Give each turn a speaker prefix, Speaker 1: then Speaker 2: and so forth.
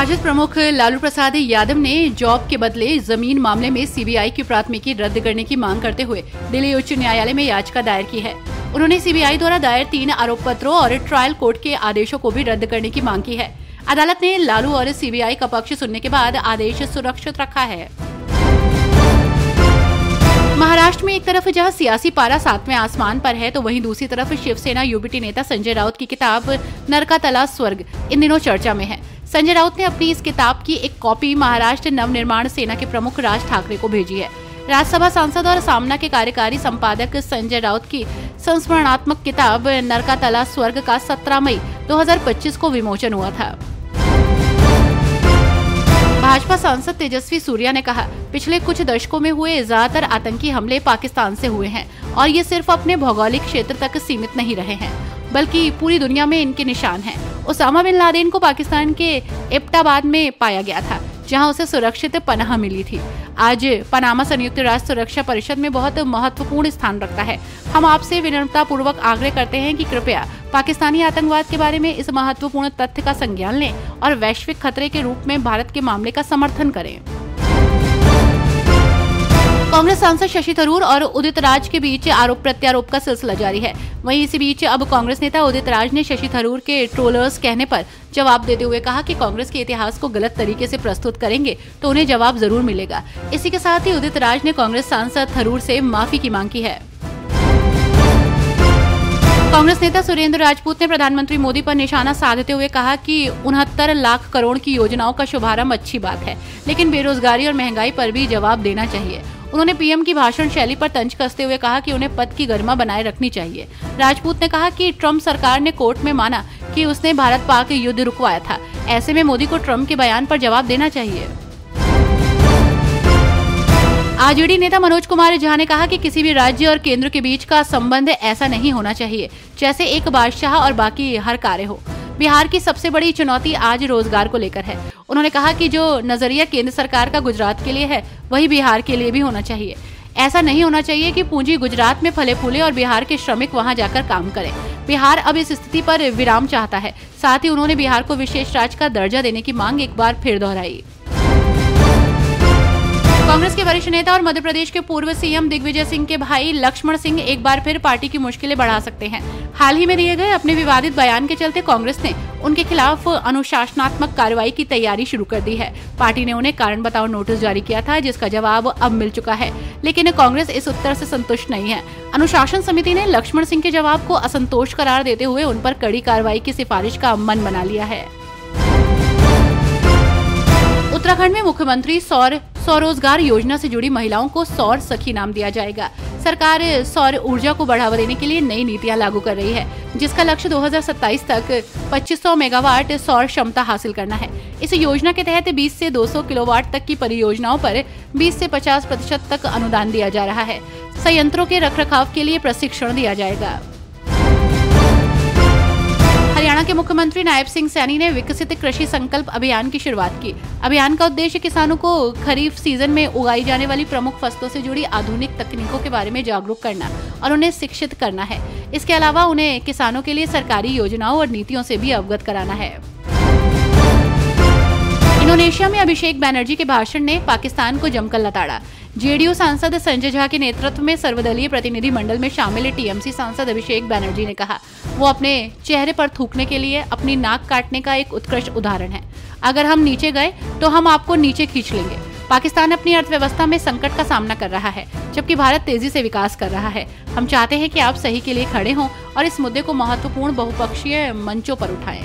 Speaker 1: राजद प्रमुख लालू प्रसाद यादव ने जॉब के बदले जमीन मामले में सीबीआई की प्राथमिकी रद्द करने की मांग करते हुए दिल्ली उच्च न्यायालय में याचिका दायर की है। उन्होंने सीबीआई द्वारा दायर 3 आरोप पत्रों और ट्रायल कोर्ट के आदेशों को भी रद्द करने की मांग की है। अदालत ने लालू और सीबीआई का पक्ष सुनने के बाद आदेश सुरक्षित रखा है। महाराष्ट्र में एक तरफ जहां सियासी पारा 7वें आसमान पर है, तो वहीं दूसरी तरफ शिवसेना यूबीटी नेता संजय राउत की किताब नरका तला स्वर्ग इन दिनों चर्चा में है। संजय राउत ने अपनी इस किताब की एक कॉपी महाराष्ट्र नवनिर्माण सेना के प्रमुख राज ठाकरे को भेजी है। राज्यसभा सांसद और सामना के कार्यकारी संपादक संजय राउत की संस्मरणात्मक किताब नरका तला स्वर्ग का 17 मई 2025 को विमोचन हुआ था। भाजपा सांसद तेजस्वी सूर्या ने कहा, पिछले कुछ दशकों में हुए ज्यादातर आतंकी हमले पाकिस्तान से हुए हैं और ये सिर्फ अपने भौगोलिक क्षेत्र तक सीमित नहीं रहे हैं, बल्कि पूरी दुनिया में इनके निशान हैं। ओसामा बिन लादेन को पाकिस्तान के एबटाबाद में पाया गया था, जहां उसे सुरक्षित पनाह मिली थी। आज पनामा संयुक्त राष्ट्र सुरक्षा परिषद में बहुत महत्वपूर्ण स्थान रखता है। हम आपसे विनम्रता पूर्वक आग्रह करते हैं कि कृपया पाकिस्तानी आतंकवाद के बारे में इस महत्वपूर्ण तथ्य का संज्ञान लें और वैश्विक खतरे के रूप में भारत के मामले का समर्थन करें। कांग्रेस सांसद शशि थरूर और उदित राज के बीच आरोप प्रत्यारोप का सिलसिला जारी है। वहीं इसी बीच अब कांग्रेस नेता उदित राज ने शशि थरूर के ट्रोलर्स कहने पर जवाब देते हुए कहा कि कांग्रेस के इतिहास को गलत तरीके से प्रस्तुत करेंगे तो उन्हें जवाब जरूर मिलेगा। इसी के साथ ही उदित राज ने कांग्रेस सांसद थरूर से माफी की मांग की है। कांग्रेस नेता सुरेंद्र राजपूत ने प्रधानमंत्री मोदी पर निशाना साधते हुए कहा कि 69 लाख करोड़ की योजनाओं का शुभारंभ अच्छी बात है, लेकिन बेरोजगारी और महंगाई पर भी जवाब देना चाहिए। उन्होंने पीएम की भाषण शैली पर तंज कसते हुए कहा कि उन्हें पद की गरिमा बनाए रखनी चाहिए। राजपूत ने कहा कि ट्रंप सरकार ने कोर्ट में माना कि उसने भारत पाक युद्ध रुकवाया था, ऐसे में मोदी को ट्रंप के बयान पर जवाब देना चाहिए। आरजेडी नेता मनोज कुमार झा ने कहा कि किसी भी राज्य और केंद्र के बीच का संबंध ऐसा नहीं होना चाहिए जैसे एक बादशाह और बाकी हर कार्य हो। बिहार की सबसे बड़ी चुनौती आज रोजगार को लेकर है। उन्होंने कहा कि जो नजरिया केंद्र सरकार का गुजरात के लिए है, वही बिहार के लिए भी होना चाहिए। ऐसा नहीं होना चाहिए कि पूंजी गुजरात में फले फूले और बिहार के श्रमिक वहां जाकर काम करें। बिहार अब इस स्थिति पर विराम चाहता है। साथ ही उन्होंने बिहार को विशेष राज्य का दर्जा देने की मांग एक बार फिर दोहराई। कांग्रेस के वरिष्ठ नेता और मध्य प्रदेश के पूर्व सीएम दिग्विजय सिंह के भाई लक्ष्मण सिंह एक बार फिर पार्टी की मुश्किलें बढ़ा सकते हैं। हाल ही में दिए गए अपने विवादित बयान के चलते कांग्रेस ने उनके खिलाफ अनुशासनात्मक कार्रवाई की तैयारी शुरू कर दी है। पार्टी ने उन्हें कारण बताओ नोटिस जारी किया था, जिसका जवाब अब मिल चुका है, लेकिन कांग्रेस इस उत्तर से संतुष्ट नहीं है। अनुशासन समिति ने लक्ष्मण सिंह के जवाब को असंतोष करार देते हुए उन पर कड़ी कार्रवाई की सिफारिश का मन बना लिया है। उत्तराखंड में मुख्यमंत्री स्वरोजगार योजना से जुड़ी महिलाओं को सौर सखी नाम दिया जाएगा। सरकार सौर ऊर्जा को बढ़ावा देने के लिए नई नीतियां लागू कर रही है, जिसका लक्ष्य 2027 तक 2500 मेगावाट सौर क्षमता हासिल करना है। इस योजना के तहत 20 से 200 किलोवाट तक की परियोजनाओं पर 20 से 50% तक अनुदान दिया जा रहा है। संयंत्रों के रखरखाव के लिए प्रशिक्षण दिया जाएगा। हरियाणा के मुख्यमंत्री नायब सिंह सैनी ने विकसित कृषि संकल्प अभियान की शुरुआत की। अभियान का उद्देश्य किसानों को खरीफ सीजन में उगाई जाने वाली प्रमुख फसलों से जुड़ी आधुनिक तकनीकों के बारे में जागरूक करना और उन्हें शिक्षित करना है। इसके अलावा उन्हें किसानों के लिए सरकारी योजनाओं और नीतियों से भी अवगत कराना है। इंडोनेशिया में अभिषेक बैनर्जी के भाषण ने पाकिस्तान को जमकर लताड़ा। जेडीयू सांसद संजय झा के नेतृत्व में सर्वदलीय प्रतिनिधि मंडल में शामिल टीएमसी सांसद अभिषेक बैनर्जी ने कहा, वो अपने चेहरे पर थूकने के लिए अपनी नाक काटने का एक उत्कृष्ट उदाहरण है। अगर हम नीचे गए तो हम आपको नीचे खींच लेंगे। पाकिस्तान अपनी अर्थव्यवस्था में संकट का सामना कर रहा है, जबकि भारत तेजी से विकास कर रहा है। हम चाहते हैं कि आप सही के लिए खड़े हों और इस मुद्दे को महत्वपूर्ण बहुपक्षीय मंचों पर उठाएं।